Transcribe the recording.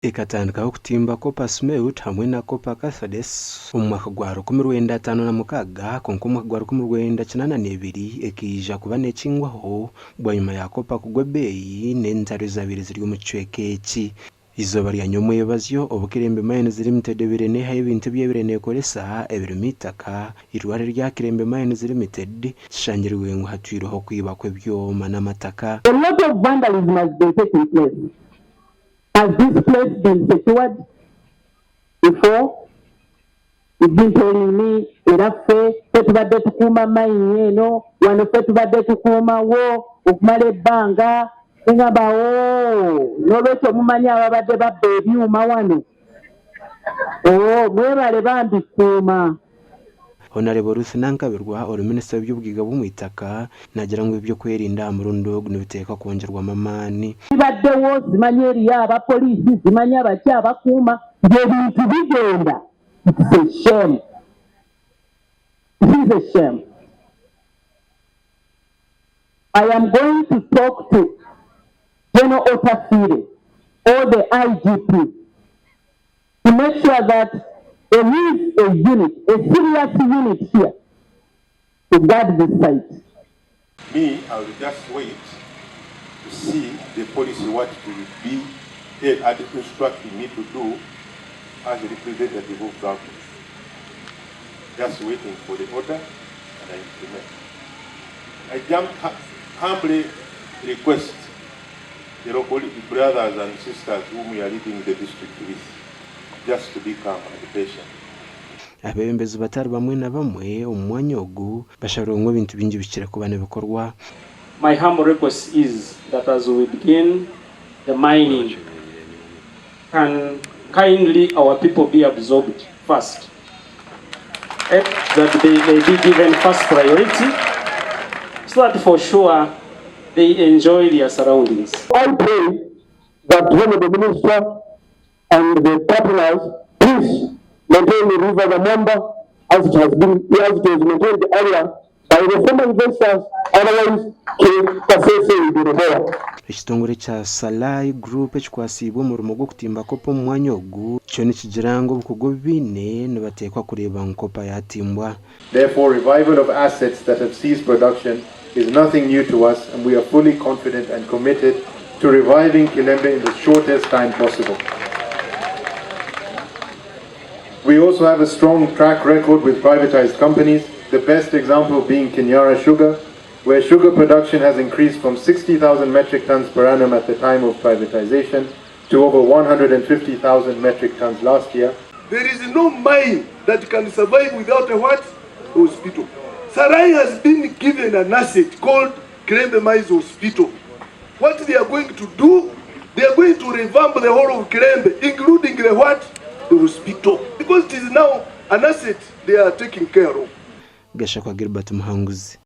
Ikatandikaho kutimba kopa smelt hamwe na kopa Kasese omu mwaka gwa 1956 konka omwaka gwa 1982 ekija kuba nekingwaho bwanyuma ya kopa kugwa beeyi n'entare zabiri ziri omu kicweka eki. Izoba lya nyomwebazyo Kilembe Mines Limited bireneha ebintu byebirenekoresa ebirimu itaka irware rya Kilembe Mines Limited kishangirwe ngo hatwireho kwiba kw'ebyoma n'amataka. A lot of vandalism has been taking place. Has this place been secured before? You've been telling me erafe tetubadde tukuuma mayini eno wano tetubadde tukuuma wo okumala ebbanga ngabawo n'olwekyo mumanya ababadde babba ebyuma wano mwebale bambikuuma. Honorable Ruth Nankabirwa Minisita w'ebyobugaiga bw'omwitaka nagira ngu ebyo kwerinda amurundo ogu nibiteeka kwongerwamu amaani. Bibaddewo zimanya eriyo abapoliisi zimanya abaki abakuuma ng'ebintu bigenda. It's a shame. It is a shame. I am going to talk to General Otafire or the IGP to make sure that there is a unit, a serious unit here to guard this site. Me, I will just wait to see the policy what will be instructing me to do as a representative of government. Just waiting for the order and I implement. I humbly request the local brothers and sisters whom we are leading the district with just to be calm and patient. Abebembezi batari bamwe na bamwe omu mwanya ogu basharongo ebintu bingi bikira kuba nibikorwa. My humble request is that as we begin the mining, can kindly our people be absorbed first, that they be given first priority, so that for sure they enjoy their surroundings. I pray that when the minister and the partners please maintain the river the number as it has maintained the area by the former investors, otherwise Kasese will be removed. Ekitongole kya Salai Group ekikwasibwa omurimo gw'okutimba kopa omu mwanya ogu kyo nikigira ngu obukugu bwine nibateekwa kureeba nkopa yatimbwa. Therefore, revival of assets that have ceased production is nothing new to us, and we are fully confident and committed to reviving Kilembe in the shortest time possible. We also have a strong track record with privatized companies, the best example being Kinyara Sugar, where sugar production has increased from 60,000 metric tons per annum at the time of privatization to over 150,000 metric tons last year. There is no mine that can survive without a what? Hospital. Sarai has been given an asset called Kilembe Mines Hospital. What they are going to do, they are going to revamp the whole of Kilembe, including the what? The hospital. Because it is now an asset they are taking care of. Gashakwa Gilbert Muhanguzi.